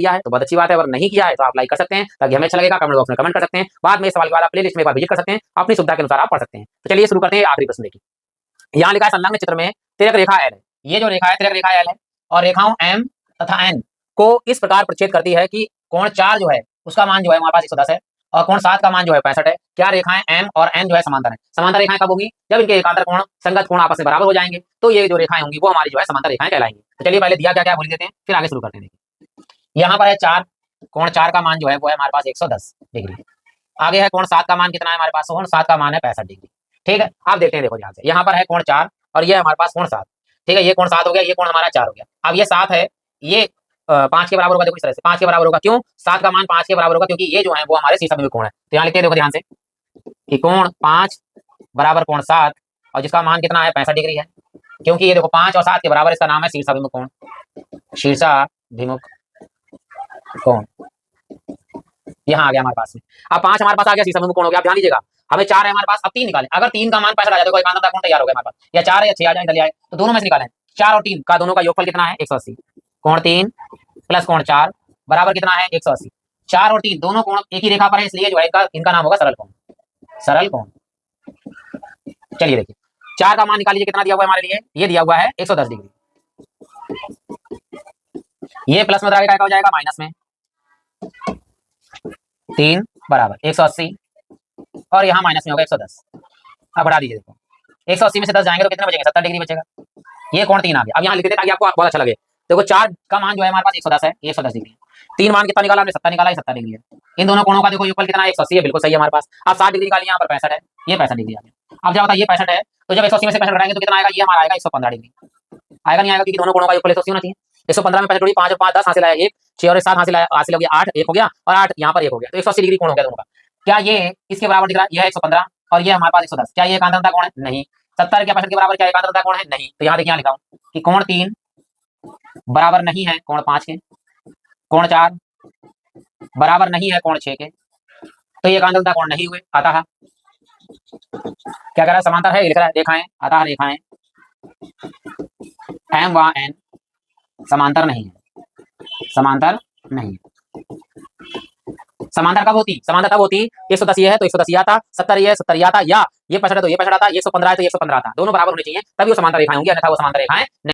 किया है तो बहुत अच्छी बात है, अगर नहीं किया है तो आप लाइक कर सकते हैं ताकि हमें अच्छा लगेगा। कमेंट बॉक्स में कमेंट कर सकते हैं, बाद में इस सवाल के बाद आप प्लेलिस्ट में एक बार विजिट कर सकते हैं, अपनी सुविधा के अनुसार आप पढ़ सकते हैं। तो चलिए शुरू करते हैं। आखिरी प्रश्न देखिए, यहाँ लिखा है संलग्न चित्र में तिर्यक रेखा एल है। ये जो रेखा है तिर्यक रेखा एल है और रेखाओं एम तथा एन को इस प्रकार प्रक्षेद करती है कि कोण 4 जो है उसका मान जो है हमारे पास 110 है और कोण 7 का मान जो है 65 है। क्या रेखाएं एम और एन जो है समांतर है? समांतर रेखाएं कब होंगी? जब इनके एकांतर कोण संगत कोण आपस में बराबर हो जाएंगे, तो ये जो रेखाएं होंगी वो हमारी जो है समांतर रेखाएं कहलाएंगी। तो चलिए पहले दिया क्या क्या बोल देते हैं, फिर आगे शुरू करते हैं। यहाँ पर है 4, कोण 4 का मान जो है वो है हमारे पास 110 डिग्री। आगे है कोण 7 का मान कितना है हमारे पास? कोण 7 का मान है 65 डिग्री। ठीक है, आप देखते हैं, देखो ध्यान से, यहाँ पर है कोण 4 और ये हमारे पास कोण 7। ठीक है, ये कोण 7 हो गया, ये कोण हमारा 4 हो गया। अब ये 7 है, ये 5 के बराबर होगा। देखो इस तरह से 5 के बराबर होगा। क्यों 7 का मान 5 के बराबर होगा? क्योंकि ये जो है वो हमारे शीर्षक में कोण है। तो यहाँ लिखते हैं, देखो ध्यान से, कि कोण 5 बराबर कोण 7 और जिसका मान कितना है 65 डिग्री है। क्योंकि ये देखो 5 और 7 के बराबर, इसका नाम है शीर्षाभिमुख कोण। शीर्षाभिमुख कोण यहाँ आ गया हमारे पास में। अब 5 हमारे पास आ गया, शीर्षाभिमुख कोण हो गया। आप ध्यान दीजिएगा, हमें 4 है हमारे पास, अब 3 निकालें। अगर 3 का मान 65 आ जाए तो कोई एकांतर कोण तैयार हो गया हमारे पास। या 4 है या 6 आ जाए, इधर आए, तो दोनों में से निकालें। 4 और 3 का दोनों का योगफल कितना है? 180। कोण 3 प्लस कोण 4 बराबर कितना है? 180। 4 और 3 दोनों कोण एक ही रेखा पर है, इसलिए जो है इनका नाम होगा सरल कोण। सरल कोण। चलिए देखिए, 4 का मान निकालिए, कितना दिया हुआ है हमारे लिए? ये दिया हुआ है 110 डिग्री। ये प्लस में क्या हो जाएगा? माइनस में। 3 बराबर 180 और यहाँ माइनस में होगा 110। अब बढ़ा दीजिए, देखो 180 में से 10 जाएंगे तो कितना बचेंगे? 70 डिग्री बचेगा। ये कोण 3 आ गया। अब यहाँ लिख देते ताकि आपको बहुत अच्छा लगे। देखो 4 का मान जो है हमारे पास 110 है, ये 110 डिग्री है। 3 मान कितना निकाला हमने? 70 निकाला, ये 70 डिग्री है। इन दोनों कोणों का देखो योगफल कितना है? 180 है, बिल्कुल सही है हमारे पास। अब 60 डिग्री निकालिए, यहाँ पर 65 है, ये 65 डिग्री आ गया। अब क्या होता है, ये 65 है तो जब 180 में से 65 घटाएंगे तो कितना आएगा? ये हमारा आएगा 115 डिग्री। आएगा नहीं आएगा? क्योंकि दोनों कोणों का योगफल 180 होना चाहिए। 115 में 65 जोड़ी, 5 और 5 10 हासिल आया 1, 6 और 7 हासिल हो गया 8, 1 हो गया और 8 यहाँ पर 1 हो गया, तो 180 डिग्री कोण हो गया दोनों का। क्या ये इसके बराबर दिख रहा है? यह 115 और ये हमारे पास 110। क्या ये एकांतरता कोण है? नहीं। 70 क्या 65 के बराबर क्या एकांतरता कोण है? नहीं। तो यहाँ देखिए, यहाँ लिखा हूं कि कोण 3 बराबर नहीं है कोण 5 के, कोण 4 बराबर नहीं है कोण 6 के, तो ये एकांतरता कोण नहीं हुए। अतः क्या कह रहा है? समांतर है, लिख रहा है रेखाएं, अतः रेखाएं एम व एन समांतर नहीं है। समांतर नहीं है। समांतर कब होती? समांतर तब होती 110 ये है तो 110 आता, 70 ये है 70 ये आता, या ये 65 है तो ये 65 आता, 115 है तो 115 आता। दोनों बराबर होने चाहिए, तभी वो समांतर रेखाएं होंगी, अन्यथा वो समांतर रेखाएं नहीं।